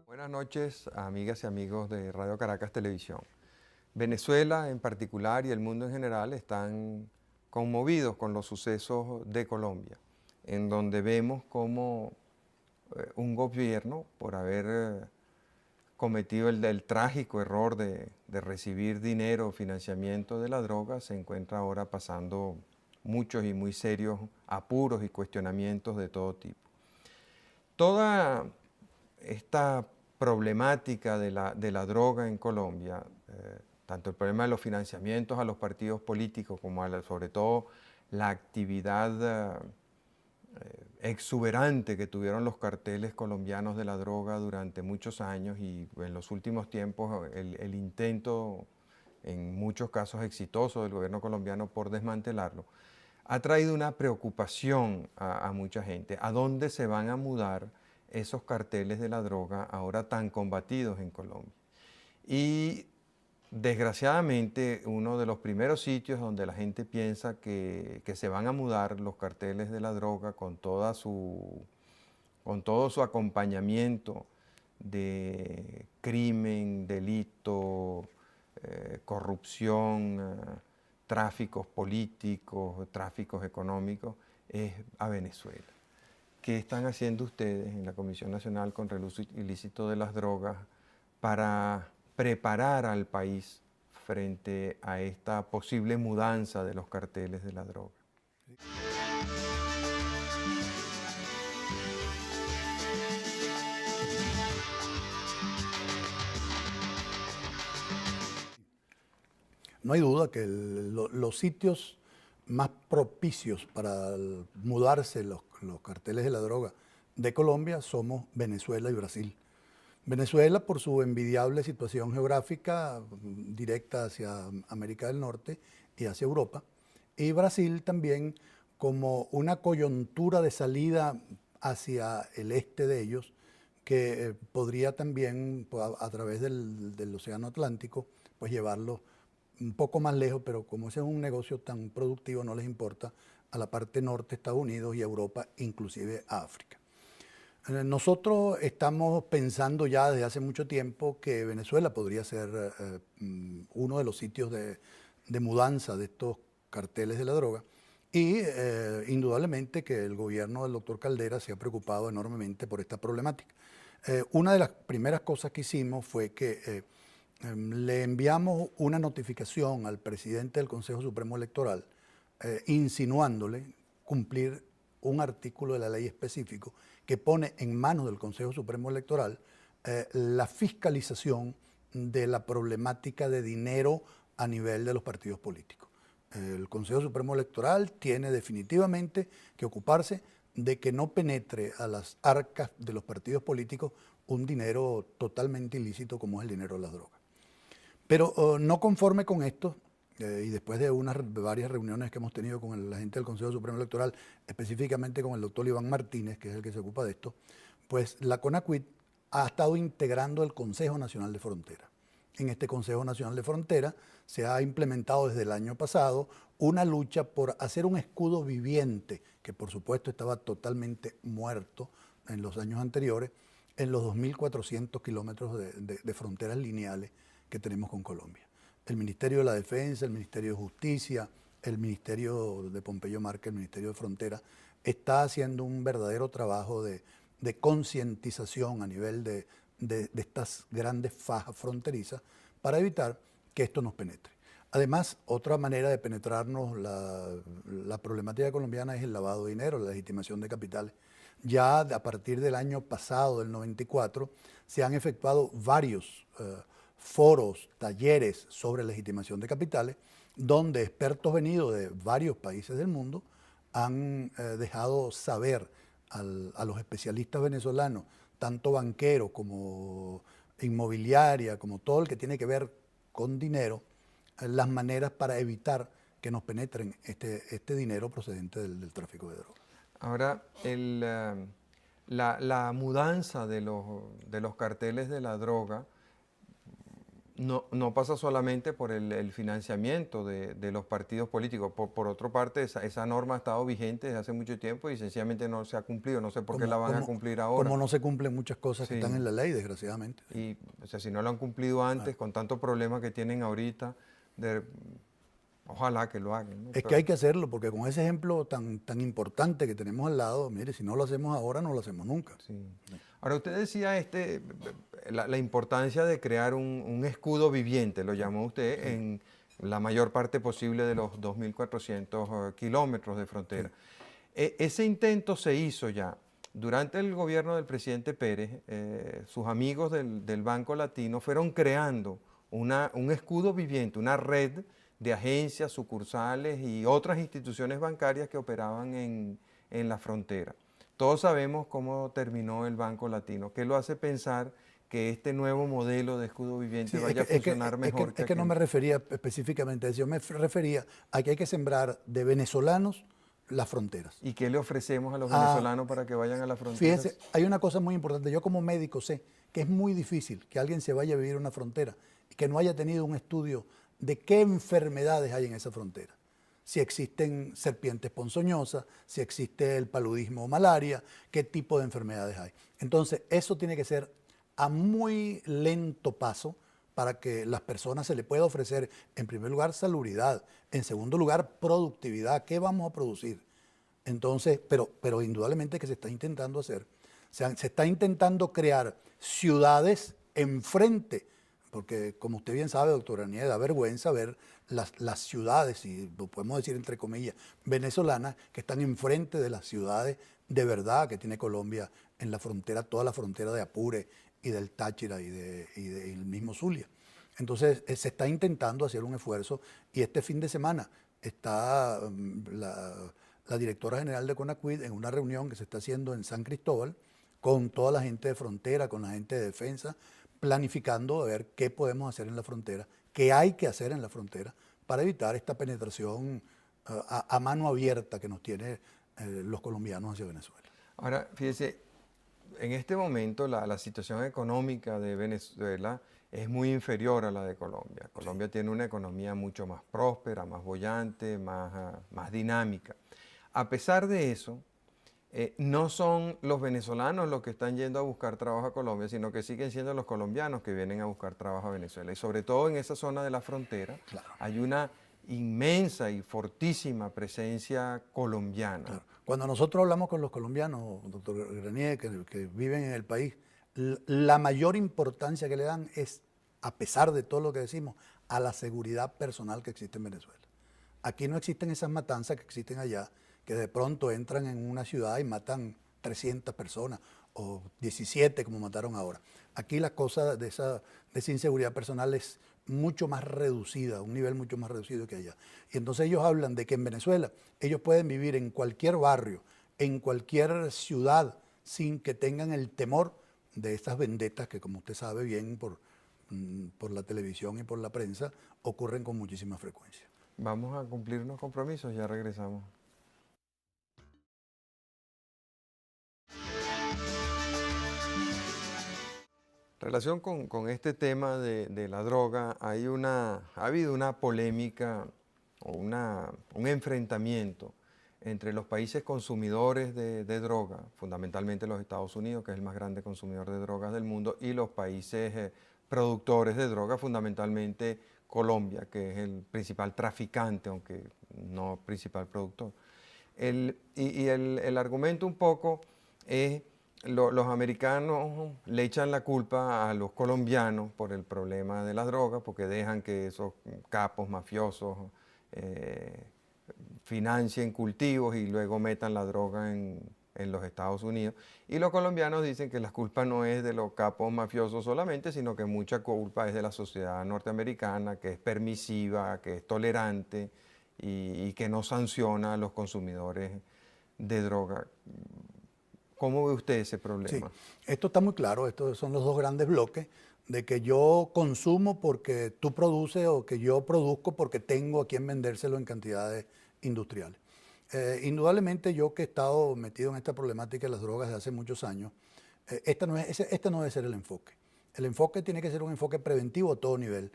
Buenas noches, amigas y amigos de Radio Caracas Televisión. Venezuela en particular y el mundo en general están conmovidos con los sucesos de Colombia, en donde vemos cómo un gobierno, por haber cometido el trágico error de recibir dinero o financiamiento de la droga, se encuentra ahora pasando muchos y muy serios apuros y cuestionamientos de todo tipo. Toda esta problemática de la droga en Colombia, tanto el problema de los financiamientos a los partidos políticos como sobre todo la actividad exuberante que tuvieron los carteles colombianos de la droga durante muchos años y en los últimos tiempos el intento, en muchos casos exitoso, del gobierno colombiano por desmantelarlo, ha traído una preocupación a mucha gente. ¿A dónde se van a mudar esos carteles de la droga ahora tan combatidos en Colombia? Y desgraciadamente uno de los primeros sitios donde la gente piensa que se van a mudar los carteles de la droga con todo su acompañamiento de crimen, delito, corrupción, tráficos políticos, tráficos económicos, es a Venezuela. ¿Qué están haciendo ustedes en la Comisión Nacional contra el Uso Ilícito de las Drogas para preparar al país frente a esta posible mudanza de los carteles de la droga? No hay duda que los sitios más propicios para mudarse los carteles de la droga de Colombia somos Venezuela y Brasil. Venezuela, por su envidiable situación geográfica directa hacia América del Norte y hacia Europa, y Brasil también como una coyuntura de salida hacia el este de ellos, que podría también, pues, a través del Océano Atlántico, pues llevarlos un poco más lejos, pero como ese es un negocio tan productivo, no les importa a la parte norte, Estados Unidos y Europa, inclusive a África. Nosotros estamos pensando ya desde hace mucho tiempo que Venezuela podría ser uno de los sitios de mudanza de estos carteles de la droga y indudablemente que el gobierno del doctor Caldera se ha preocupado enormemente por esta problemática. Una de las primeras cosas que hicimos fue que le enviamos una notificación al presidente del Consejo Supremo Electoral insinuándole cumplir un artículo de la ley específico que pone en manos del Consejo Supremo Electoral la fiscalización de la problemática de dinero a nivel de los partidos políticos. El Consejo Supremo Electoral tiene definitivamente que ocuparse de que no penetre a las arcas de los partidos políticos un dinero totalmente ilícito como es el dinero de las drogas. Pero no conforme con esto, y después de varias reuniones que hemos tenido con la gente del Consejo Supremo Electoral, específicamente con el doctor Iván Martínez, que es el que se ocupa de esto, pues la CONACYT ha estado integrando el Consejo Nacional de Frontera. En este Consejo Nacional de Frontera se ha implementado desde el año pasado una lucha por hacer un escudo viviente, que por supuesto estaba totalmente muerto en los años anteriores, en los 2.400 kilómetros de fronteras lineales que tenemos con Colombia. El Ministerio de la Defensa, el Ministerio de Justicia, el Ministerio de Pompeyo Márquez, el Ministerio de Frontera, está haciendo un verdadero trabajo de concientización a nivel de estas grandes fajas fronterizas para evitar que esto nos penetre. Además, otra manera de penetrarnos la problemática colombiana es el lavado de dinero, la legitimación de capitales. Ya a partir del año pasado, del 94, se han efectuado varios foros, talleres sobre legitimación de capitales, donde expertos venidos de varios países del mundo han dejado saber a los especialistas venezolanos, tanto banqueros como inmobiliaria, como todo el que tiene que ver con dinero, las maneras para evitar que nos penetren este dinero procedente del tráfico de drogas. Ahora, la mudanza de los carteles de la droga no pasa solamente por el financiamiento de los partidos políticos. Por otra parte, esa norma ha estado vigente desde hace mucho tiempo y sencillamente no se ha cumplido. No sé por qué la van a cumplir ahora. Como no se cumplen muchas cosas que Sí. están en la ley, desgraciadamente. Y, o sea, si no lo han cumplido antes, con tantos problemas que tienen ahorita, ojalá que lo hagan, ¿no? Es que hay que hacerlo, porque con ese ejemplo tan importante que tenemos al lado, mire, si no lo hacemos ahora, no lo hacemos nunca. Sí. Ahora, usted decía la importancia de crear un escudo viviente, lo llamó usted, Sí. en la mayor parte posible de los 2.400 kilómetros de frontera. Ese intento se hizo ya. Durante el gobierno del presidente Pérez, sus amigos del Banco Latino fueron creando un escudo viviente, una red de agencias, sucursales y otras instituciones bancarias que operaban en la frontera. Todos sabemos cómo terminó el Banco Latino. ¿Qué lo hace pensar que este nuevo modelo de escudo viviente vaya a funcionar mejor que Es que no aquel? me refería específicamente a eso, yo me refería a que hay que sembrar de venezolanos las fronteras. ¿Y qué le ofrecemos a los venezolanos para que vayan a la frontera? Fíjese, hay una cosa muy importante. Yo como médico sé que es muy difícil que alguien se vaya a vivir a una frontera y que no haya tenido un estudio de qué enfermedades hay en esa frontera. Si existen serpientes ponzoñosas, si existe el paludismo o malaria, qué tipo de enfermedades hay. Entonces, eso tiene que ser a muy lento paso para que las personas se le pueda ofrecer, en primer lugar, salubridad, en segundo lugar, productividad. ¿Qué vamos a producir? Entonces, pero indudablemente que se está intentando hacer. Se está intentando crear ciudades enfrente, porque como usted bien sabe, doctora Anieda, da vergüenza ver las ciudades, y lo podemos decir entre comillas, venezolanas, que están enfrente de las ciudades de verdad que tiene Colombia en la frontera, toda la frontera de Apure y del Táchira y del mismo Zulia. Entonces, se está intentando hacer un esfuerzo y este fin de semana está la directora general de CONACYT en una reunión que se está haciendo en San Cristóbal con toda la gente de frontera, con la gente de defensa, planificando a ver qué podemos hacer en la frontera, qué hay que hacer en la frontera para evitar esta penetración a mano abierta que nos tiene los colombianos hacia Venezuela. Ahora, fíjese, en este momento la situación económica de Venezuela es muy inferior a la de Colombia. Colombia tiene una economía mucho más próspera, más boyante, más dinámica. A pesar de eso, no son los venezolanos los que están yendo a buscar trabajo a Colombia, sino que siguen siendo los colombianos que vienen a buscar trabajo a Venezuela. Y sobre todo en esa zona de la frontera, Claro. hay una inmensa y fortísima presencia colombiana. Claro. Cuando nosotros hablamos con los colombianos, doctor Granier, que viven en el país, la mayor importancia que le dan es, a pesar de todo lo que decimos, a la seguridad personal que existe en Venezuela. Aquí no existen esas matanzas que existen allá, que de pronto entran en una ciudad y matan 300 personas o 17 como mataron ahora. Aquí la cosa de esa inseguridad personal es mucho más reducida, un nivel mucho más reducido que allá. Y entonces ellos hablan de que en Venezuela ellos pueden vivir en cualquier barrio, en cualquier ciudad, sin que tengan el temor de estas vendetas que, como usted sabe bien por la televisión y por la prensa, ocurren con muchísima frecuencia. Vamos a cumplir unos compromisos, ya regresamos. En relación con este tema de la droga, ha habido una polémica o un enfrentamiento entre los países consumidores de droga, fundamentalmente los Estados Unidos, que es el más grande consumidor de drogas del mundo, y los países productores de droga, fundamentalmente Colombia, que es el principal traficante, aunque no principal productor. El argumento un poco es los americanos le echan la culpa a los colombianos por el problema de las drogas, porque dejan que esos capos mafiosos financien cultivos y luego metan la droga en los Estados Unidos. Y los colombianos dicen que la culpa no es de los capos mafiosos solamente, sino que mucha culpa es de la sociedad norteamericana, que es permisiva, que es tolerante y que no sanciona a los consumidores de droga. ¿Cómo ve usted ese problema? Sí, esto está muy claro, estos son los dos grandes bloques, de que yo consumo porque tú produces o que yo produzco porque tengo a quien vendérselo en cantidades industriales. Indudablemente yo que he estado metido en esta problemática de las drogas desde hace muchos años, este no debe ser el enfoque. El enfoque tiene que ser un enfoque preventivo a todo nivel,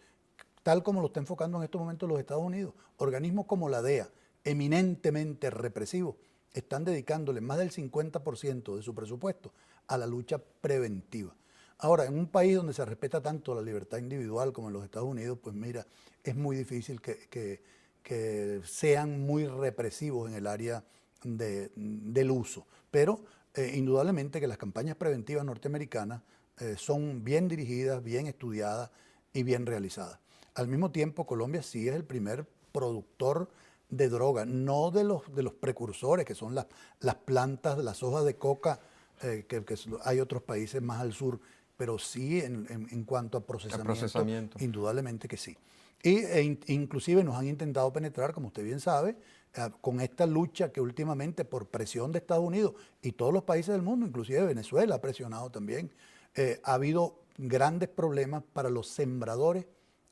tal como lo está enfocando en estos momentos los Estados Unidos. Organismos como la DEA, eminentemente represivos, están dedicándole más del 50% de su presupuesto a la lucha preventiva. Ahora, en un país donde se respeta tanto la libertad individual como en los Estados Unidos, pues mira, es muy difícil que sean muy represivos en el área del uso. Pero indudablemente que las campañas preventivas norteamericanas son bien dirigidas, bien estudiadas y bien realizadas. Al mismo tiempo, Colombia sí es el primer productor de droga, no de los precursores, que son las plantas, las hojas de coca, que hay otros países más al sur, pero sí en cuanto a procesamiento, indudablemente que sí. Inclusive nos han intentado penetrar, como usted bien sabe, con esta lucha que últimamente por presión de Estados Unidos y todos los países del mundo, inclusive Venezuela ha presionado también, ha habido grandes problemas para los sembradores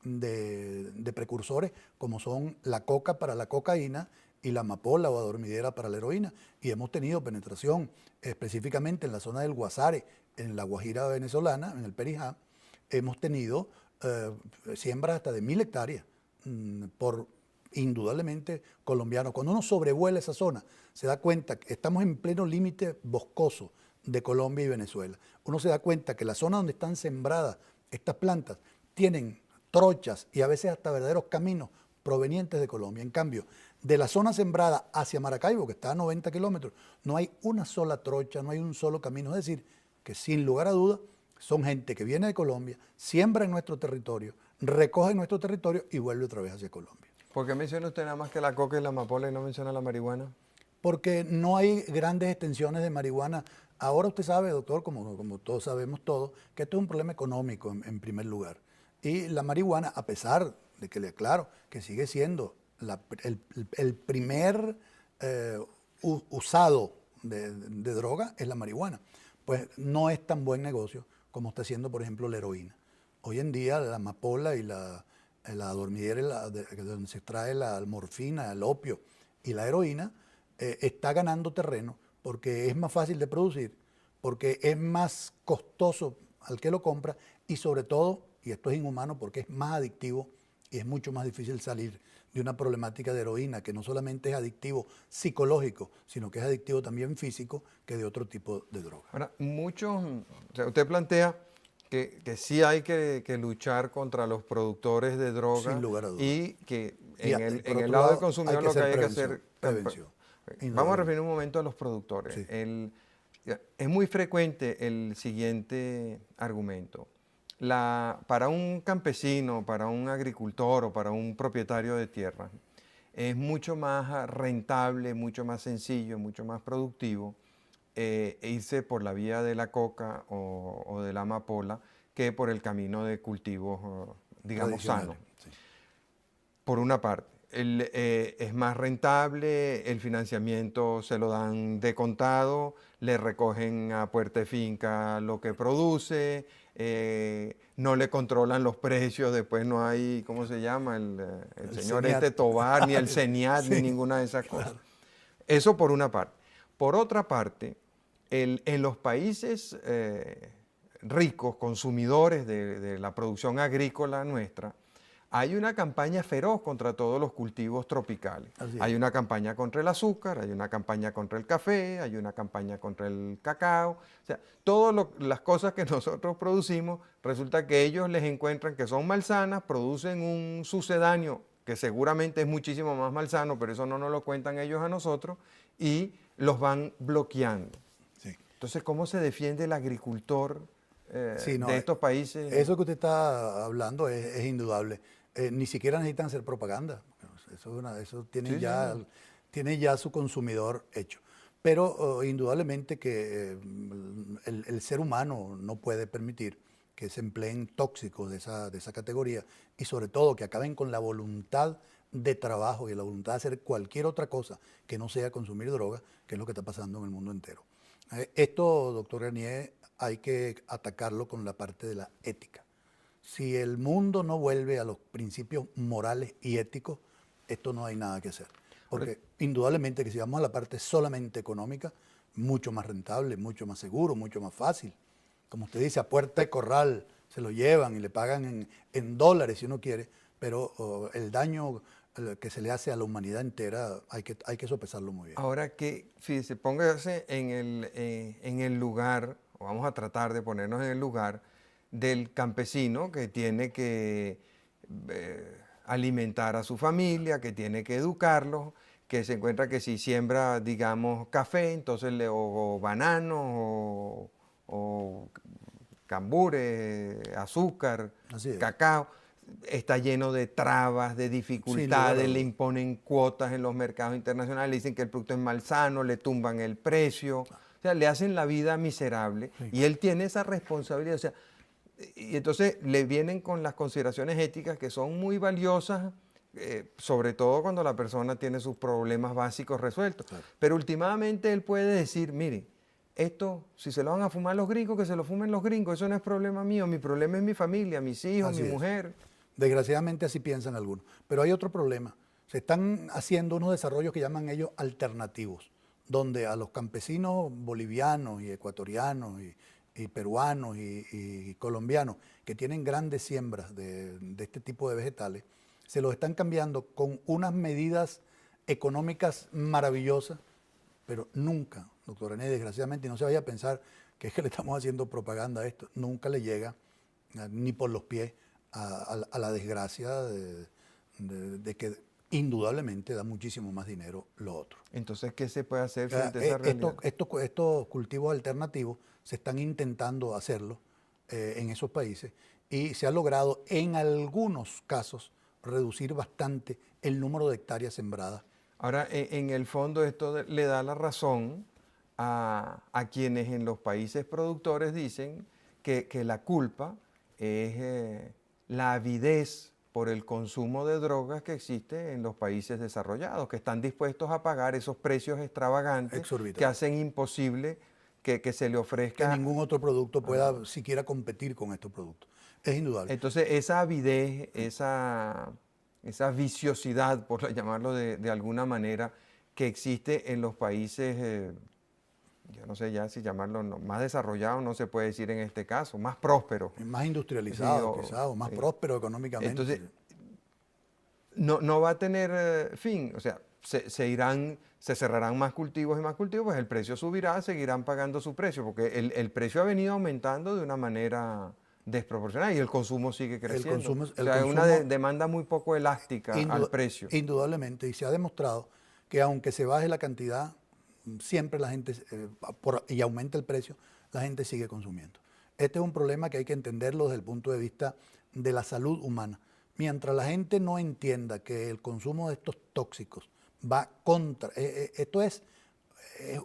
de precursores como son la coca para la cocaína y la amapola o adormidera para la heroína. Y hemos tenido penetración específicamente en la zona del Guasare, en la Guajira venezolana, en el Perijá. Hemos tenido siembras hasta de 1000 hectáreas por indudablemente colombianos. Cuando uno sobrevuela esa zona, se da cuenta que estamos en pleno límite boscoso de Colombia y Venezuela. Uno se da cuenta que la zona donde están sembradas estas plantas tienen trochas y a veces hasta verdaderos caminos provenientes de Colombia. En cambio, de la zona sembrada hacia Maracaibo, que está a 90 kilómetros, no hay una sola trocha, no hay un solo camino. Es decir, que sin lugar a dudas son gente que viene de Colombia, siembra en nuestro territorio, recoge en nuestro territorio y vuelve otra vez hacia Colombia. ¿Por qué menciona usted nada más que la coca y la amapola y no menciona la marihuana? Porque no hay grandes extensiones de marihuana. Ahora usted sabe, doctor, como todos sabemos todos, que esto es un problema económico en primer lugar. Y la marihuana, a pesar de que le aclaro que sigue siendo el primer usado de droga, es la marihuana, pues no es tan buen negocio como está haciendo, por ejemplo, la heroína. Hoy en día la amapola y la dormidera, de donde se extrae la morfina, el opio y la heroína, está ganando terreno porque es más fácil de producir, porque es más costoso al que lo compra y sobre todo, y esto es inhumano, porque es más adictivo y es mucho más difícil salir de una problemática de heroína que no solamente es adictivo psicológico, sino que es adictivo también físico, que de otro tipo de droga. Ahora, o sea, usted plantea que sí hay que luchar contra los productores de droga. Sin lugar a dudas. Y que Y en el lado del consumidor lo que hay que hacer... Prevención. Vamos a referir un momento a los productores. Sí. Es muy frecuente el siguiente argumento. Para un campesino, para un agricultor o para un propietario de tierra, es mucho más rentable, mucho más sencillo, mucho más productivo irse por la vía de la coca o de la amapola que por el camino de cultivos, digamos, sanos. Sí. Por una parte. Es más rentable, el financiamiento se lo dan de contado, le recogen a puerta de finca lo que produce, no le controlan los precios, después no hay, ¿cómo se llama? El señor CENIAT. Tobar, ni el CENIAT, Sí, ni ninguna de esas cosas. claro. Eso por una parte. Por otra parte, en los países ricos, consumidores de la producción agrícola nuestra, hay una campaña feroz contra todos los cultivos tropicales. Hay una campaña contra el azúcar, hay una campaña contra el café, hay una campaña contra el cacao. O sea, todas las cosas que nosotros producimos, resulta que ellos les encuentran que son malsanas, producen un sucedáneo que seguramente es muchísimo más malsano, pero eso no nos lo cuentan ellos a nosotros, y los van bloqueando. Sí. Entonces, ¿cómo se defiende el agricultor de estos países? Eso que usted está hablando es indudable. Ni siquiera necesitan hacer propaganda. Eso tiene, Sí, ya, sí. tiene ya su consumidor hecho. Pero indudablemente que el ser humano no puede permitir que se empleen tóxicos de esa categoría y sobre todo que acaben con la voluntad de trabajo y la voluntad de hacer cualquier otra cosa que no sea consumir droga, que es lo que está pasando en el mundo entero. Esto, doctor Garnier, hay que atacarlo con la parte de la ética. Si el mundo no vuelve a los principios morales y éticos, esto no hay nada que hacer. Porque indudablemente que si vamos a la parte solamente económica, mucho más rentable, mucho más seguro, mucho más fácil. Como usted dice, a puerta de corral se lo llevan y le pagan en dólares si uno quiere, pero el daño que se le hace a la humanidad entera hay que sopesarlo muy bien. Ahora que, fíjese, póngase en el lugar, o vamos a tratar de ponernos en el lugar del campesino que tiene que alimentar a su familia, que tiene que educarlos, que se encuentra que si siembra, digamos, café, entonces o bananos, o cambures, azúcar, Así es. cacao, está lleno de trabas, de dificultades, le imponen cuotas en los mercados internacionales, le dicen que el producto es malsano, le tumban el precio, o sea, le hacen la vida miserable y él tiene esa responsabilidad, o sea, y entonces le vienen con las consideraciones éticas que son muy valiosas, sobre todo cuando la persona tiene sus problemas básicos resueltos. Claro. Pero últimamente él puede decir, mire, esto, si se lo van a fumar los gringos, que se lo fumen los gringos, eso no es problema mío, mi problema es mi familia, mis hijos, mi mujer. Desgraciadamente así piensan algunos. Pero hay otro problema. Se están haciendo unos desarrollos que llaman ellos alternativos, donde a los campesinos bolivianos y ecuatorianos y peruanos y colombianos que tienen grandes siembras de este tipo de vegetales, se los están cambiando con unas medidas económicas maravillosas, pero nunca, doctor René, desgraciadamente, y no se vaya a pensar que es que le estamos haciendo propaganda a esto, nunca le llega ni por los pies a la desgracia de que indudablemente da muchísimo más dinero lo otro. Entonces, ¿qué se puede hacer frente a esa realidad? Estos cultivos alternativos se están intentando hacerlo en esos países y se ha logrado en algunos casos reducir bastante el número de hectáreas sembradas. Ahora, en el fondo esto le da la razón a quienes en los países productores dicen que la culpa es la avidez por el consumo de drogas que existe en los países desarrollados, que están dispuestos a pagar esos precios extravagantes que hacen imposible que se le ofrezca... Que ningún otro producto pueda siquiera competir con estos productos. Es indudable. Entonces, esa avidez, esa viciosidad, por llamarlo de alguna manera, que existe en los países, yo no sé ya si llamarlo más desarrollados, no se puede decir en este caso, más prósperos. Más industrializados, quizás, o más prósperos económicamente. Entonces, no va a tener fin, o sea, se cerrarán más cultivos y más cultivos, pues el precio subirá, seguirán pagando su precio, porque el precio ha venido aumentando de una manera desproporcionada y el consumo sigue creciendo. Es una demanda muy poco elástica al precio. Indudablemente, y se ha demostrado que aunque se baje la cantidad, siempre la gente, y aumenta el precio, la gente sigue consumiendo. Este es un problema que hay que entenderlo desde el punto de vista de la salud humana. Mientras la gente no entienda que el consumo de estos tóxicos va contra, esto es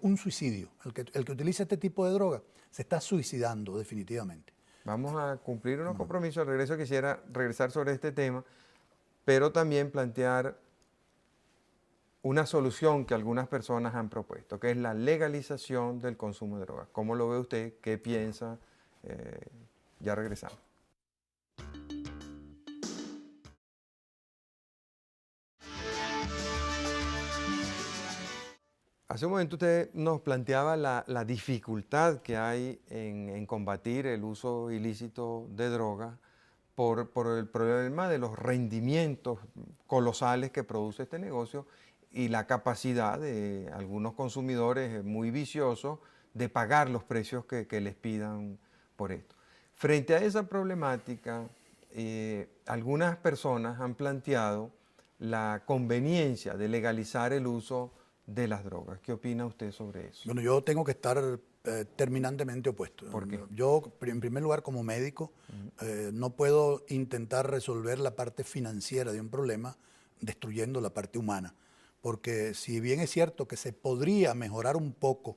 un suicidio. El que utiliza este tipo de droga se está suicidando definitivamente. Vamos a cumplir unos compromisos. Al regreso quisiera regresar sobre este tema, pero también plantear una solución que algunas personas han propuesto, que es la legalización del consumo de drogas. ¿Cómo lo ve usted? ¿Qué piensa? Ya regresamos. Hace un momento usted nos planteaba la dificultad que hay en combatir el uso ilícito de drogas por el problema de los rendimientos colosales que produce este negocio y la capacidad de algunos consumidores muy viciosos de pagar los precios que les pidan por esto. Frente a esa problemática, algunas personas han planteado la conveniencia de legalizar el uso de las drogas. ¿Qué opina usted sobre eso? Bueno, yo tengo que estar terminantemente opuesto. ¿Por qué? Yo, en primer lugar, como médico, no puedo intentar resolver la parte financiera de un problema destruyendo la parte humana. Porque si bien es cierto que se podría mejorar un poco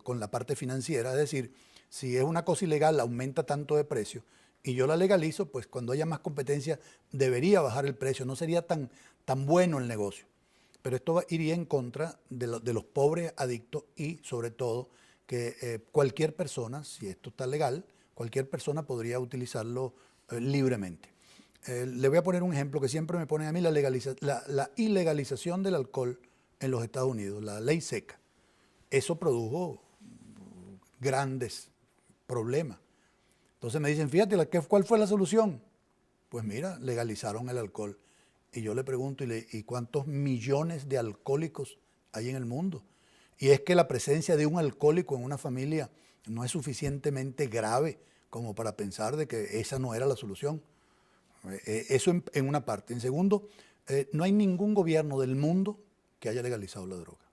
con la parte financiera, es decir, si es una cosa ilegal, aumenta tanto de precio, y yo la legalizo, pues cuando haya más competencia debería bajar el precio, no sería tan bueno el negocio. Pero esto iría en contra de los pobres adictos y sobre todo que cualquier persona, si esto está legal, cualquier persona podría utilizarlo libremente. Le voy a poner un ejemplo que siempre me ponen a mí, la ilegalización del alcohol en los Estados Unidos, la ley seca. Eso produjo grandes problemas. Entonces me dicen, fíjate, ¿cuál fue la solución? Pues mira, legalizaron el alcohol. Y yo le pregunto, ¿y cuántos millones de alcohólicos hay en el mundo? Y es que la presencia de un alcohólico en una familia no es suficientemente grave como para pensar de que esa no era la solución. Eso en una parte. En segundo, no hay ningún gobierno del mundo que haya legalizado la droga.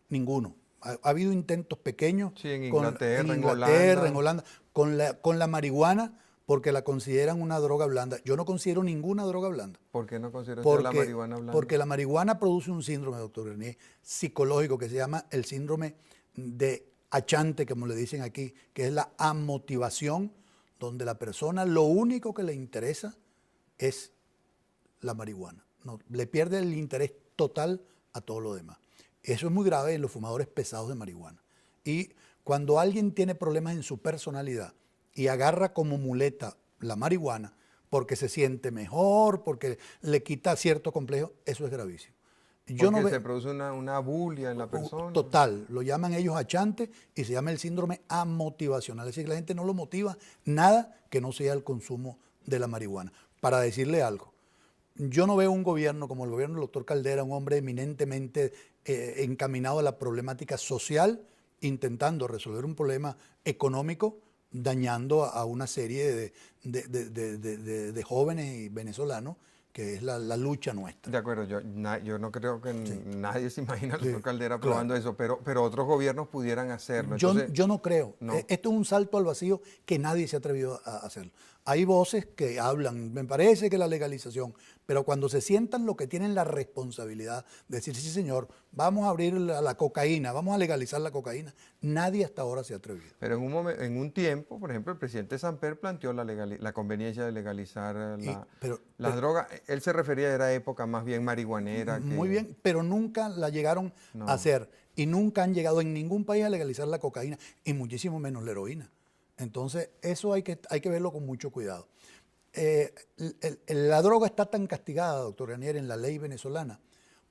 Ninguno. Ha habido intentos pequeños Sí, en en Inglaterra, Inglaterra, en Holanda, con la marihuana, porque la consideran una droga blanda. Yo no considero ninguna droga blanda. ¿Por qué no considera usted la Porque, marihuana blanda? porque la marihuana produce un síndrome, doctor Bernier, psicológico que se llama el síndrome de achante, como le dicen aquí, que es la amotivación, donde la persona lo único que le interesa es la marihuana. No, le pierde el interés total a todo lo demás. Eso es muy grave en los fumadores pesados de marihuana. Y cuando alguien tiene problemas en su personalidad y agarra como muleta la marihuana porque se siente mejor, porque le quita cierto complejo, eso es gravísimo. Porque se produce una bulia en la persona. Total, lo llaman ellos achante y se llama el síndrome amotivacional. Es decir, que la gente no lo motiva nada que no sea el consumo de la marihuana. Para decirle algo, yo no veo un gobierno como el gobierno del doctor Caldera, un hombre eminentemente encaminado a la problemática social, intentando resolver un problema económico, dañando a una serie de jóvenes venezolanos, que es la lucha nuestra. De acuerdo, yo no creo que nadie se imagina al doctor Caldera claro. probando eso, pero otros gobiernos pudieran hacerlo. Entonces, yo no creo. No. Esto es un salto al vacío que nadie se ha atrevido a hacerlo. Hay voces que hablan, me parece que la legalización, pero cuando se sientan los que tienen la responsabilidad de decir, sí señor, vamos a abrir la cocaína, vamos a legalizar la cocaína, nadie hasta ahora se ha atrevido. Pero en un tiempo, por ejemplo, el presidente Samper planteó la conveniencia de legalizar las drogas. Él se refería, era época más bien marihuanera. Muy bien, pero nunca la llegaron a hacer y nunca han llegado en ningún país a legalizar la cocaína y muchísimo menos la heroína. Entonces, eso hay que verlo con mucho cuidado. La droga está tan castigada, doctor Ranier, en la ley venezolana,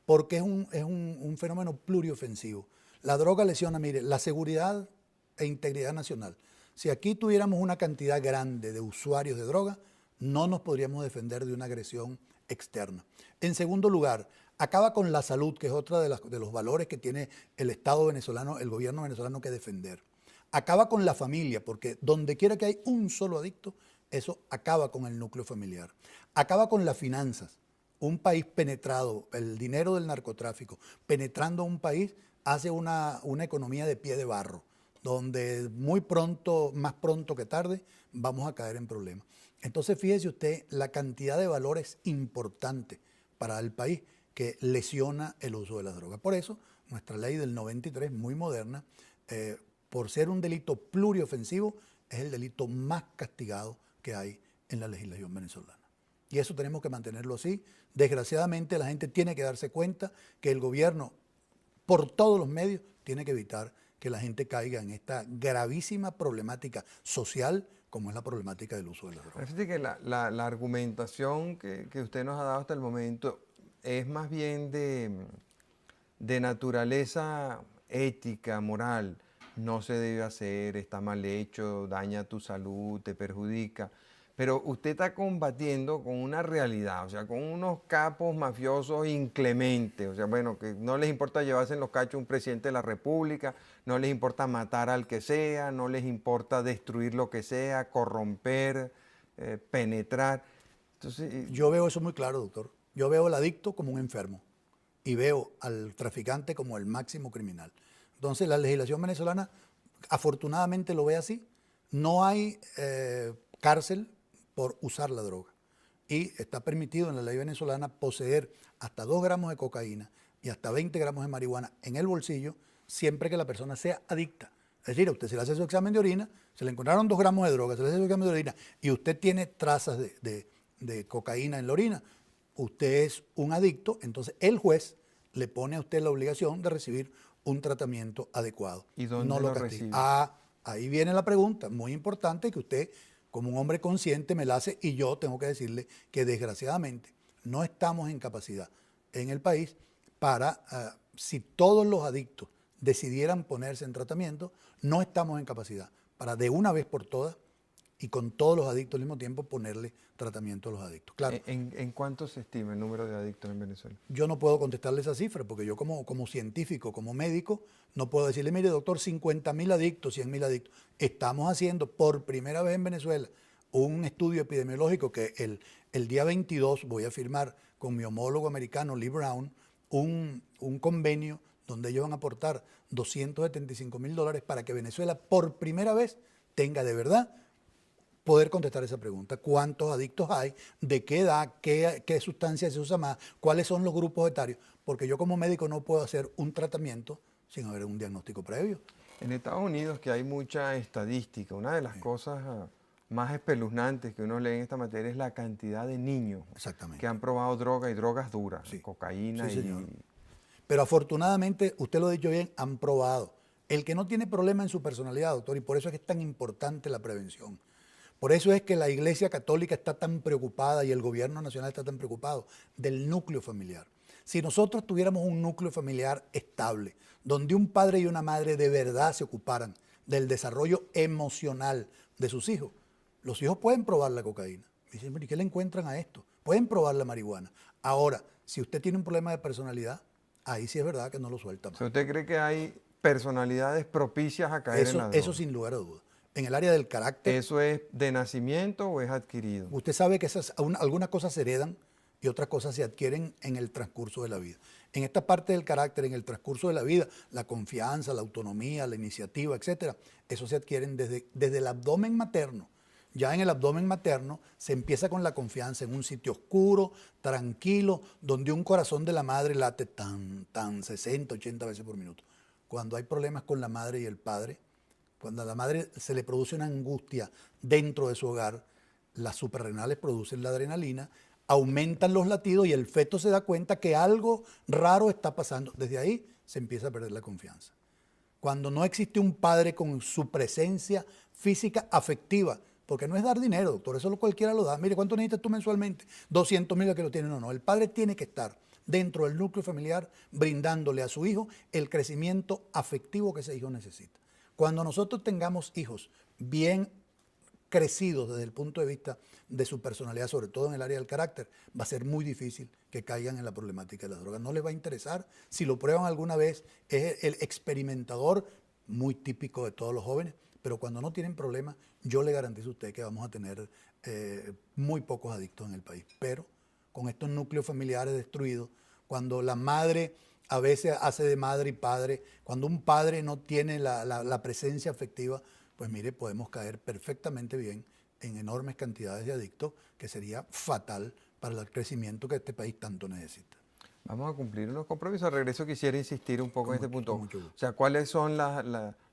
porque es un fenómeno pluriofensivo. La droga lesiona, mire, la seguridad e integridad nacional. Si aquí tuviéramos una cantidad grande de usuarios de droga, no nos podríamos defender de una agresión externa. En segundo lugar, acaba con la salud, que es otro de los valores que tiene el Estado venezolano, el gobierno venezolano que defender. Acaba con la familia, porque donde quiera que hay un solo adicto, eso acaba con el núcleo familiar. Acaba con las finanzas. Un país penetrado, el dinero del narcotráfico, penetrando a un país, hace una economía de pie de barro, donde muy pronto, más pronto que tarde, vamos a caer en problemas. Entonces, fíjese usted la cantidad de valores importantes para el país que lesiona el uso de las drogas. Por eso, nuestra ley del 93, muy moderna, por ser un delito pluriofensivo, es el delito más castigado que hay en la legislación venezolana. Y eso tenemos que mantenerlo así. Desgraciadamente, la gente tiene que darse cuenta que el gobierno, por todos los medios, tiene que evitar que la gente caiga en esta gravísima problemática social como es la problemática del uso de la droga. Fíjate que la argumentación que usted nos ha dado hasta el momento es más bien de naturaleza ética, moral. No se debe hacer, está mal hecho, daña tu salud, te perjudica. Pero usted está combatiendo con una realidad, o sea, con unos capos mafiosos inclementes, o sea, bueno, que no les importa llevarse en los cachos un presidente de la República, no les importa matar al que sea, no les importa destruir lo que sea, corromper, penetrar. Entonces, yo veo eso muy claro, doctor. Yo veo al adicto como un enfermo y veo al traficante como el máximo criminal. Entonces, la legislación venezolana afortunadamente lo ve así. No hay cárcel por usar la droga. Y está permitido en la ley venezolana poseer hasta 2 gramos de cocaína y hasta 20 gramos de marihuana en el bolsillo, siempre que la persona sea adicta. Es decir, a usted se le hace su examen de orina, se le encontraron 2 gramos de droga, se le hace su examen de orina y usted tiene trazas de cocaína en la orina, usted es un adicto, entonces el juez le pone a usted la obligación de recibir un tratamiento adecuado. ¿Y dónde no lo recibe? Ahí viene la pregunta, muy importante, que usted, como un hombre consciente, me la hace, y yo tengo que decirle que desgraciadamente no estamos en capacidad en el país para, si todos los adictos decidieran ponerse en tratamiento, no estamos en capacidad para de una vez por todas y con todos los adictos al mismo tiempo ponerle tratamiento a los adictos. Claro, ¿En cuánto se estima el número de adictos en Venezuela? yo no puedo contestarle esa cifra porque yo como científico, como médico, no puedo decirle, mire doctor, 50.000 adictos, 100.000 adictos. Estamos haciendo por primera vez en Venezuela un estudio epidemiológico que el día 22 voy a firmar con mi homólogo americano, Lee Brown, un convenio donde ellos van a aportar $275.000 para que Venezuela por primera vez tenga de verdad poder contestar esa pregunta. ¿Cuántos adictos hay? ¿De qué edad? ¿Qué sustancias se usa más? ¿Cuáles son los grupos etarios? Porque yo como médico no puedo hacer un tratamiento sin haber un diagnóstico previo. En Estados Unidos, que hay mucha estadística, una de las cosas más espeluznantes que uno lee en esta materia es la cantidad de niños que han probado droga y drogas duras, cocaína señor. Pero afortunadamente, usted lo ha dicho bien, han probado. El que no tiene problema en su personalidad, doctor, y por eso es que es tan importante la prevención. Por eso es que la Iglesia Católica está tan preocupada y el gobierno nacional está tan preocupado del núcleo familiar. Si nosotros tuviéramos un núcleo familiar estable, donde un padre y una madre de verdad se ocuparan del desarrollo emocional de sus hijos, los hijos pueden probar la cocaína. Dicen, ¿y qué le encuentran a esto? Pueden probar la marihuana. Ahora, si usted tiene un problema de personalidad, ahí sí es verdad que no lo suelta más. ¿Usted cree que hay personalidades propicias a caer en la droga? Eso sin lugar a dudas. En el área del carácter. ¿Eso es de nacimiento o es adquirido? Usted sabe que algunas cosas se heredan y otras cosas se adquieren en el transcurso de la vida. En esta parte del carácter, en el transcurso de la vida, la confianza, la autonomía, la iniciativa, etcétera, eso se adquieren desde el abdomen materno. Ya en el abdomen materno se empieza con la confianza en un sitio oscuro, tranquilo, donde un corazón de la madre late tan 60, 80 veces por minuto. Cuando hay problemas con la madre y el padre, cuando a la madre se le produce una angustia dentro de su hogar, las suprarrenales producen la adrenalina, aumentan los latidos y el feto se da cuenta que algo raro está pasando. Desde ahí se empieza a perder la confianza. Cuando no existe un padre con su presencia física afectiva, porque no es dar dinero, doctor, eso cualquiera lo da. Mire, ¿cuánto necesitas tú mensualmente? 200.000 que lo tiene. No, el padre tiene que estar dentro del núcleo familiar brindándole a su hijo el crecimiento afectivo que ese hijo necesita. Cuando nosotros tengamos hijos bien crecidos desde el punto de vista de su personalidad, sobre todo en el área del carácter, va a ser muy difícil que caigan en la problemática de las drogas. No les va a interesar. Si lo prueban alguna vez, es el experimentador muy típico de todos los jóvenes, pero cuando no tienen problemas, yo le garantizo a usted que vamos a tener muy pocos adictos en el país. Pero con estos núcleos familiares destruidos, cuando la madre a veces hace de madre y padre, cuando un padre no tiene la presencia afectiva, pues mire, podemos caer perfectamente bien en enormes cantidades de adictos, que sería fatal para el crecimiento que este país tanto necesita. Vamos a cumplir unos compromisos. Al regreso quisiera insistir un poco en este punto. Con mucho gusto. O sea, ¿cuáles son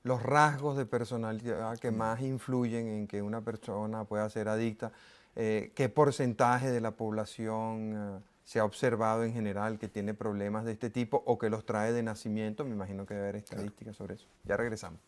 los rasgos de personalidad que más influyen en que una persona pueda ser adicta? ¿Qué porcentaje de la población se ha observado en general que tiene problemas de este tipo o que los trae de nacimiento? Me imagino que debe haber estadísticas sobre eso. Ya regresamos.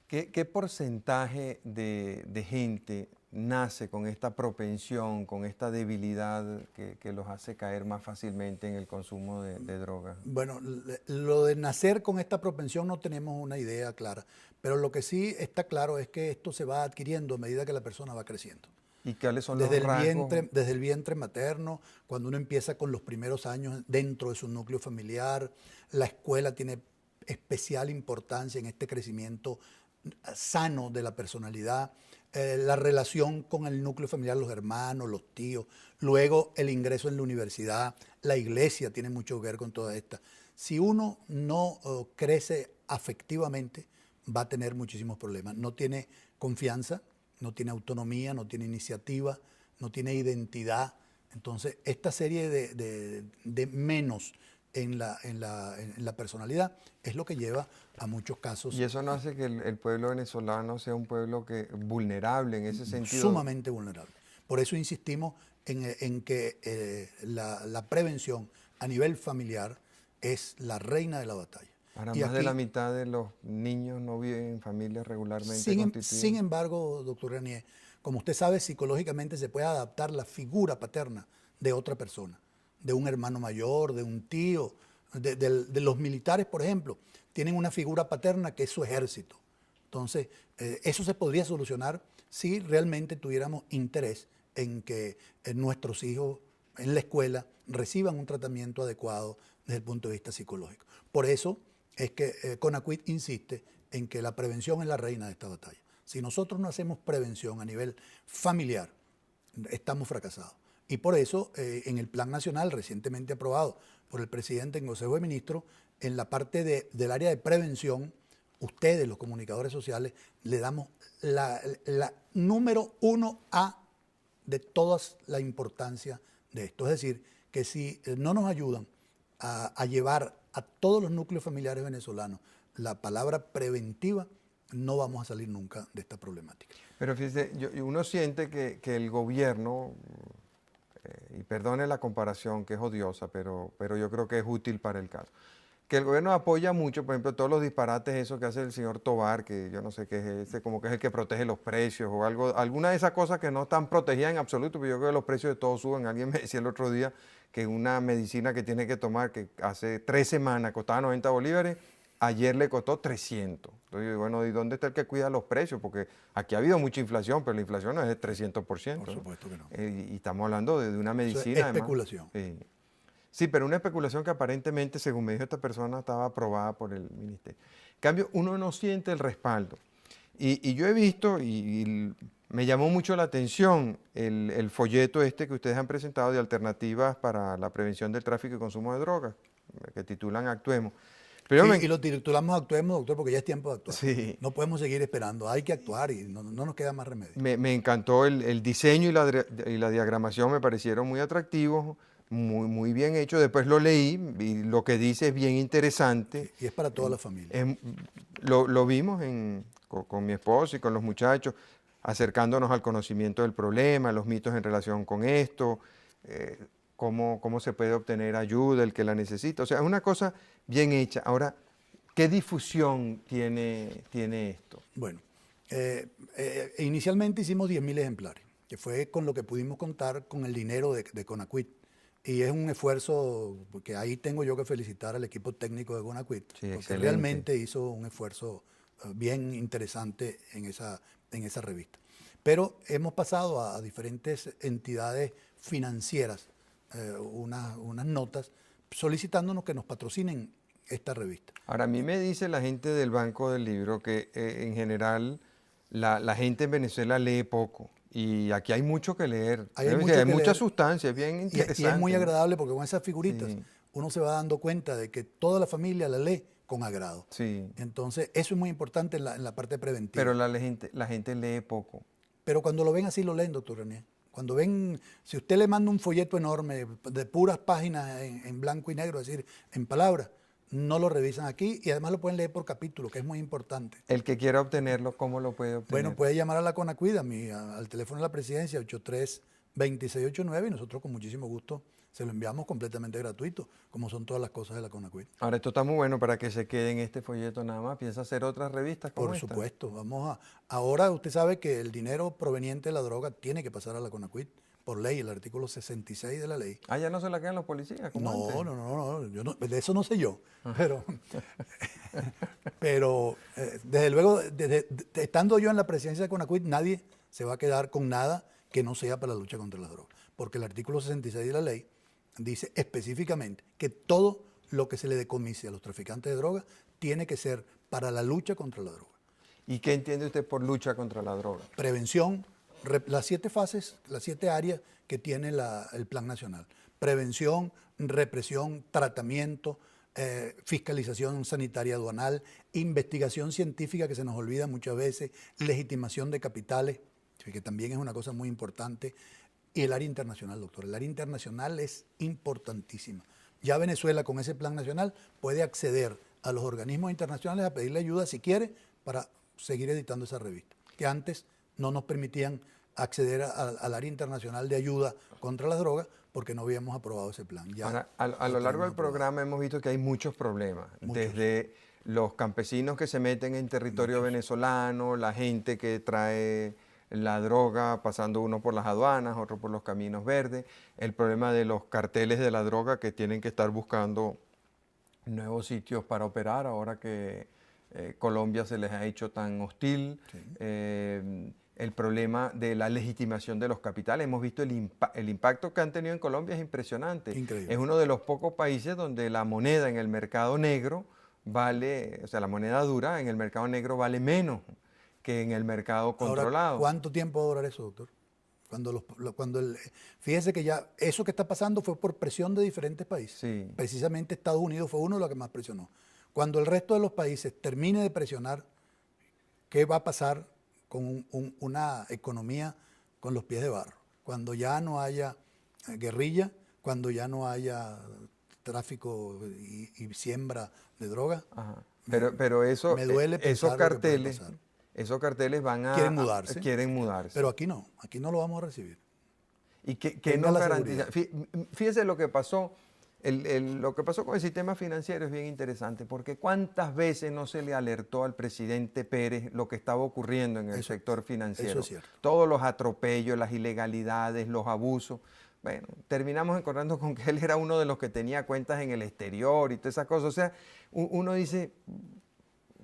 ¿Qué porcentaje de gente nace con esta propensión, con esta debilidad que los hace caer más fácilmente en el consumo de drogas? Bueno, lo de nacer con esta propensión no tenemos una idea clara, pero lo que sí está claro es que esto se va adquiriendo a medida que la persona va creciendo. ¿Y cuáles son los rasgos? Desde el vientre materno, cuando uno empieza con los primeros años dentro de su núcleo familiar, la escuela tiene especial importancia en este crecimiento sano de la personalidad, la relación con el núcleo familiar, los hermanos, los tíos, luego el ingreso en la universidad, la iglesia tiene mucho que ver con toda esta. Si uno no crece afectivamente, va a tener muchísimos problemas. No tiene confianza, no tiene autonomía, no tiene iniciativa, no tiene identidad. Entonces, esta serie de menos en la personalidad es lo que lleva a muchos casos. ¿Y eso no hace que el pueblo venezolano sea un pueblo vulnerable en ese sentido? Sumamente vulnerable. Por eso insistimos en que la prevención a nivel familiar es la reina de la batalla. Para más de la mitad de los niños no viven en familias regularmente constituidas. Sin embargo, doctor Ranier, como usted sabe, psicológicamente se puede adaptar la figura paterna de otra persona, de un hermano mayor, de un tío, de los militares, por ejemplo, tienen una figura paterna que es su ejército. Entonces, eso se podría solucionar si realmente tuviéramos interés en que nuestros hijos en la escuela reciban un tratamiento adecuado desde el punto de vista psicológico. Por eso es que CONACYT insiste en que la prevención es la reina de esta batalla. Si nosotros no hacemos prevención a nivel familiar, estamos fracasados. Y por eso, en el Plan Nacional recientemente aprobado por el presidente en Consejo de Ministros, en la parte del área de prevención, ustedes, los comunicadores sociales, le damos la número 1A de toda la importancia de esto. Es decir, que si no nos ayudan a llevar a todos los núcleos familiares venezolanos la palabra preventiva, no vamos a salir nunca de esta problemática. Pero fíjese, uno siente que el gobierno, y perdone la comparación que es odiosa, pero yo creo que es útil para el caso, que el gobierno apoya mucho, por ejemplo, todos los disparates esos que hace el señor Tobar, que yo no sé qué es ese, como que es el que protege los precios o algo, alguna de esas cosas que no están protegidas en absoluto, pero yo creo que los precios de todo suben. Alguien me decía el otro día que una medicina que tiene que tomar, que hace 3 semanas costaba 90 bolívares, ayer le costó 300. Entonces, bueno, ¿y dónde está el que cuida los precios? Porque aquí ha habido mucha inflación, pero la inflación no es de 300%. Por supuesto que no. Y estamos hablando de una medicina. Eso es especulación. Además. Sí, pero una especulación que aparentemente, según me dijo esta persona, estaba aprobada por el ministerio. En cambio, uno no siente el respaldo. Y yo he visto, y me llamó mucho la atención, el folleto este que ustedes han presentado de alternativas para la prevención del tráfico y consumo de drogas, que titulan Actuemos. Pero sí, y lo titulamos Actuemos, doctor, porque ya es tiempo de actuar. Sí. No podemos seguir esperando, hay que actuar y no nos queda más remedio. Me encantó el diseño y la diagramación, me parecieron muy atractivos, muy bien hecho. Después lo leí y lo que dice es bien interesante. Sí, y es para toda la familia. Lo vimos con mi esposo y con los muchachos, acercándonos al conocimiento del problema, los mitos en relación con esto, cómo se puede obtener ayuda, el que la necesita. O sea, es una cosa bien hecha. Ahora, ¿qué difusión tiene esto? Bueno, inicialmente hicimos 10.000 ejemplares, que fue con lo que pudimos contar con el dinero de CONACYT. Y es un esfuerzo, porque ahí tengo yo que felicitar al equipo técnico de CONACYT, Sí, porque excelente. realmente hizo un esfuerzo bien interesante en esa revista. Pero hemos pasado a diferentes entidades financieras unas notas solicitándonos que nos patrocinen esta revista. Ahora, a mí me dice la gente del Banco del Libro que en general la gente en Venezuela lee poco. Y aquí hay mucho que leer. Hay mucha sustancia, es bien interesante. Y es muy agradable porque con esas figuritas Sí. uno se va dando cuenta de que toda la familia la lee con agrado. Sí. Entonces, eso es muy importante en la parte preventiva. Pero la gente lee poco. Pero cuando lo ven así, lo leen, doctor René. Cuando ven, si usted le manda un folleto enorme de puras páginas en blanco y negro, es decir, en palabras, no lo revisan aquí y además lo pueden leer por capítulo, que es muy importante. El que quiera obtenerlo, ¿cómo lo puede obtener? Bueno, puede llamar a la CONACYT, al teléfono de la presidencia, 83-2689, y nosotros con muchísimo gusto se lo enviamos completamente gratuito, como son todas las cosas de la CONACYT. Ahora, esto está muy bueno para que se quede en este folleto nada más. ¿Piensa hacer otras revistas como Por esta? supuesto, ahora usted sabe que el dinero proveniente de la droga tiene que pasar a la CONACYT, por ley, el artículo 66 de la ley. Ah, ya no se la quedan los policías, como antes. No, de eso no sé yo, pero desde luego, estando yo en la presidencia de CONACYT, nadie se va a quedar con nada que no sea para la lucha contra las drogas, porque el artículo 66 de la ley dice específicamente que todo lo que se le decomise a los traficantes de drogas tiene que ser para la lucha contra la droga. ¿Y qué entiende usted por lucha contra la droga? Prevención, las 7 fases, las 7 áreas que tiene el Plan Nacional. Prevención, represión, tratamiento, fiscalización sanitaria aduanal, investigación científica que se nos olvida muchas veces, legitimación de capitales, que también es una cosa muy importante, y el área internacional, doctor. El área internacional es importantísima. Ya Venezuela con ese Plan Nacional puede acceder a los organismos internacionales a pedirle ayuda si quiere para seguir editando esa revista, que antes no nos permitían acceder al área internacional de ayuda contra las drogas porque no habíamos aprobado ese plan. Ya ahora, a lo largo del programa hemos visto que hay muchos problemas, desde los campesinos que se meten en territorio venezolano, la gente que trae la droga pasando uno por las aduanas, otro por los caminos verdes, el problema de los carteles de la droga que tienen que estar buscando nuevos sitios para operar ahora que Colombia se les ha hecho tan hostil. Sí. El problema de la legitimación de los capitales. Hemos visto el impacto que han tenido en Colombia, es impresionante. Increíble. Es uno de los pocos países donde la moneda en el mercado negro vale, o sea, la moneda dura en el mercado negro vale menos que en el mercado controlado. Ahora, ¿cuánto tiempo va a durar eso, doctor? Fíjese que ya eso que está pasando fue por presión de diferentes países. Sí. Precisamente Estados Unidos fue uno de los que más presionó. Cuando el resto de los países termine de presionar, ¿qué va a pasar con una economía con los pies de barro? Cuando ya no haya guerrilla, cuando ya no haya tráfico y siembra de droga. Ajá. Pero eso, me duele pensar esos carteles van a... Quieren mudarse. Quieren mudarse. Pero aquí no lo vamos a recibir. ¿Y qué nos garantiza? Fíjese lo que pasó. Lo que pasó con el sistema financiero es bien interesante, porque cuántas veces no se le alertó al presidente Pérez lo que estaba ocurriendo en el sector financiero. Eso es cierto. Todos los atropellos, las ilegalidades, los abusos. Bueno, terminamos encontrando con que él era uno de los que tenía cuentas en el exterior y todas esas cosas. O sea, uno dice,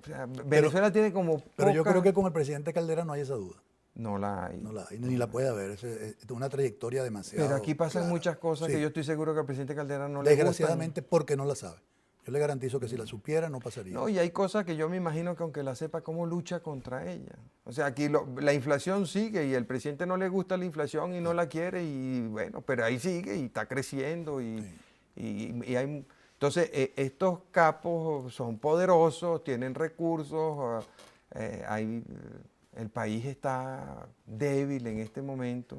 o sea, Venezuela tiene como Pero yo creo que con el presidente Caldera no hay esa duda. No la hay. No la hay, ni la puede haber. Es una trayectoria demasiado Pero aquí pasan clara. muchas cosas Sí. que yo estoy seguro que al presidente Caldera no le gustan. Desgraciadamente porque no la sabe. Yo le garantizo que si la supiera no pasaría. No, y hay cosas que yo me imagino que aunque la sepa, ¿cómo lucha contra ella? O sea, aquí la inflación sigue y el presidente no le gusta la inflación y no la quiere y bueno, pero ahí sigue y está creciendo y hay... Entonces, estos capos son poderosos, tienen recursos, el país está débil en este momento.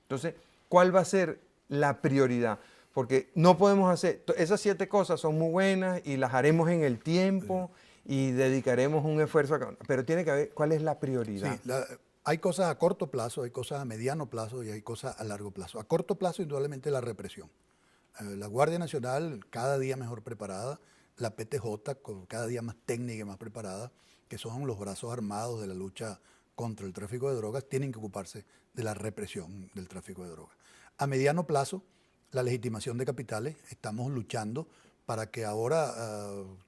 Entonces, ¿cuál va a ser la prioridad? Porque no podemos hacer, esas 7 cosas son muy buenas y las haremos en el tiempo y dedicaremos un esfuerzo, pero tiene que haber, ¿cuál es la prioridad? Sí, hay cosas a corto plazo, hay cosas a mediano plazo y hay cosas a largo plazo. A corto plazo, indudablemente, la represión. La Guardia Nacional cada día mejor preparada, la PTJ cada día más técnica y más preparada, que son los brazos armados de la lucha contra el tráfico de drogas, tienen que ocuparse de la represión del tráfico de drogas. A mediano plazo, la legitimación de capitales, estamos luchando para que ahora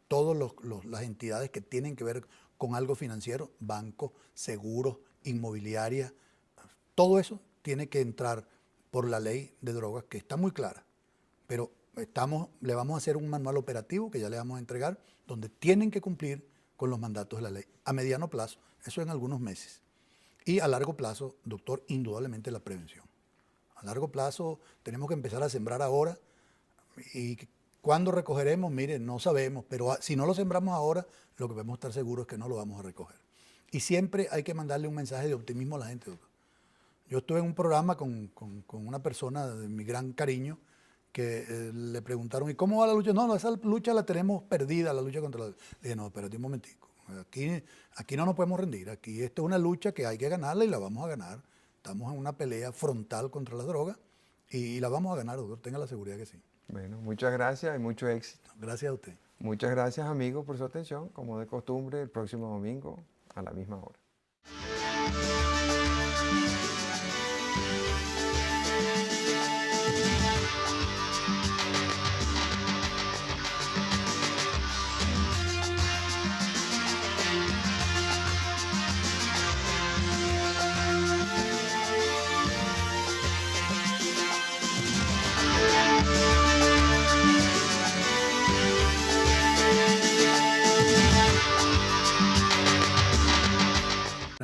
todas las entidades que tienen que ver con algo financiero, bancos, seguros, inmobiliarias, todo eso tiene que entrar por la ley de drogas, que está muy clara. Pero le vamos a hacer un manual operativo que ya le vamos a entregar, donde tienen que cumplir con los mandatos de la ley. A mediano plazo, eso en algunos meses. Y a largo plazo, doctor, indudablemente la prevención. A largo plazo tenemos que empezar a sembrar ahora. ¿Y cuándo recogeremos? Mire, no sabemos, pero si no lo sembramos ahora, lo que podemos estar seguros es que no lo vamos a recoger. Y siempre hay que mandarle un mensaje de optimismo a la gente, doctor. Yo estuve en un programa con una persona de mi gran cariño, que le preguntaron, ¿y cómo va la lucha? No, esa lucha la tenemos perdida, la lucha contra la... Le dije, no, espérate un momentico. Aquí no nos podemos rendir. Aquí esto es una lucha que hay que ganarla y la vamos a ganar. Estamos en una pelea frontal contra las drogas y la vamos a ganar, doctor. Tenga la seguridad que sí. Bueno, muchas gracias y mucho éxito. Gracias a usted. Muchas gracias, amigos, por su atención. Como de costumbre, el próximo domingo a la misma hora.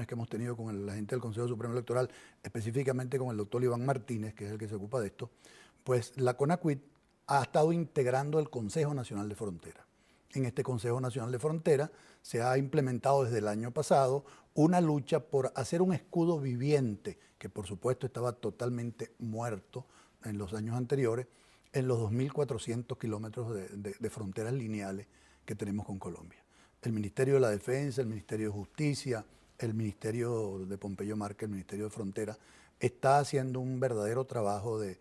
Que hemos tenido con la gente del Consejo Supremo Electoral, específicamente con el doctor Iván Martínez, que es el que se ocupa de esto, pues la CONACYT ha estado integrando el Consejo Nacional de Frontera. En este Consejo Nacional de Frontera se ha implementado desde el año pasado una lucha por hacer un escudo viviente, que por supuesto estaba totalmente muerto en los años anteriores, en los 2.400 kilómetros de fronteras lineales que tenemos con Colombia. El Ministerio de la Defensa, el Ministerio de Justicia, el Ministerio de Pompeyo Márquez, el Ministerio de Frontera, está haciendo un verdadero trabajo de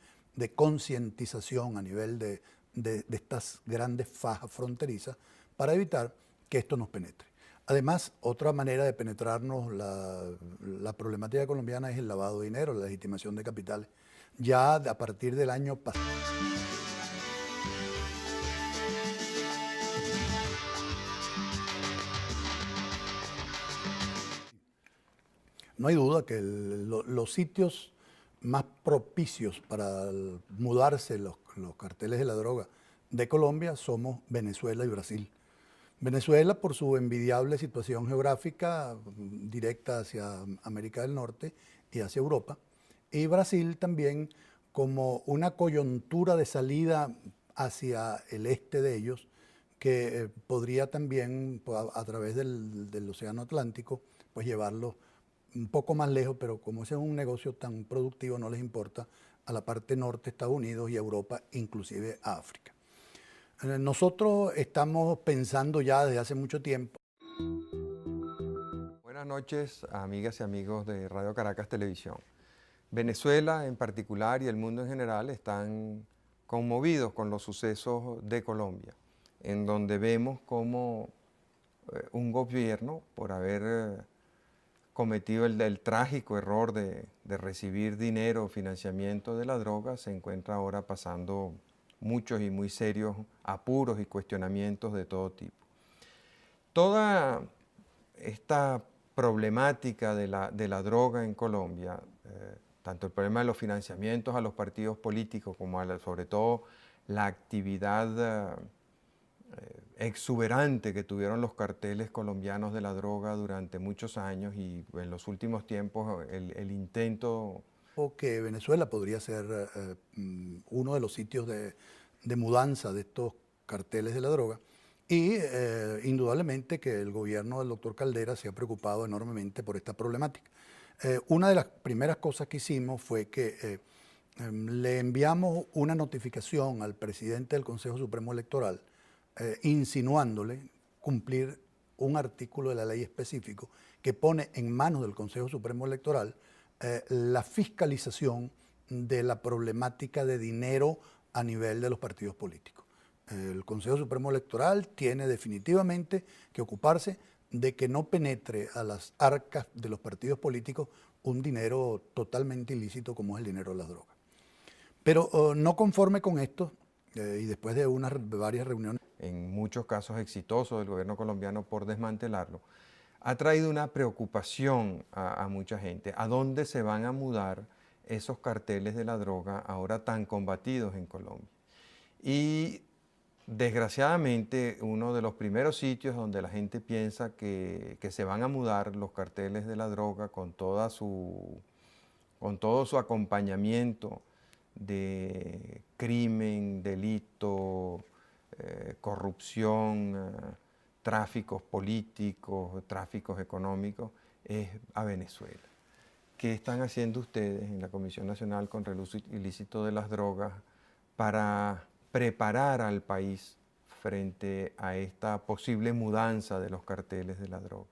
concientización a nivel de estas grandes fajas fronterizas para evitar que esto nos penetre. Además, otra manera de penetrarnos la problemática colombiana es el lavado de dinero, la legitimación de capitales. Ya a partir del año pasado... No hay duda que los sitios más propicios para mudarse los carteles de la droga de Colombia somos Venezuela y Brasil. Venezuela por su envidiable situación geográfica directa hacia América del Norte y hacia Europa, y Brasil también como una coyuntura de salida hacia el este de ellos, que podría también a través del Océano Atlántico pues llevarlos un poco más lejos, pero como ese es un negocio tan productivo no les importa a la parte norte, Estados Unidos y Europa, inclusive a África. Nosotros estamos pensando ya desde hace mucho tiempo. Buenas noches, amigas y amigos de Radio Caracas Televisión. Venezuela en particular y el mundo en general están conmovidos con los sucesos de Colombia, en donde vemos cómo un gobierno, por haber cometido el trágico error de recibir dinero o financiamiento de la droga, se encuentra ahora pasando muchos y muy serios apuros y cuestionamientos de todo tipo. Toda esta problemática de la droga en Colombia, tanto el problema de los financiamientos a los partidos políticos como sobre todo la actividad exuberante que tuvieron los carteles colombianos de la droga durante muchos años y en los últimos tiempos el intento... Que Venezuela podría ser uno de los sitios de mudanza de estos carteles de la droga. Y indudablemente que el gobierno del doctor Caldera se ha preocupado enormemente por esta problemática. Una de las primeras cosas que hicimos fue que le enviamos una notificación al presidente del Consejo Supremo Electoral insinuándole cumplir un artículo de la ley específico que pone en manos del Consejo Supremo Electoral la fiscalización de la problemática de dinero a nivel de los partidos políticos. El Consejo Supremo Electoral tiene definitivamente que ocuparse de que no penetre a las arcas de los partidos políticos un dinero totalmente ilícito como es el dinero de las drogas. Pero no conforme con esto, y después de varias reuniones, en muchos casos exitosos del gobierno colombiano por desmantelarlo, ha traído una preocupación a mucha gente. ¿A dónde se van a mudar esos carteles de la droga ahora tan combatidos en Colombia? Y desgraciadamente uno de los primeros sitios donde la gente piensa que se van a mudar los carteles de la droga con todo su acompañamiento de crimen, delito, corrupción, tráficos políticos, tráficos económicos, es a Venezuela. ¿Qué están haciendo ustedes en la Comisión Nacional contra el Uso Ilícito de las Drogas para preparar al país frente a esta posible mudanza de los carteles de la droga?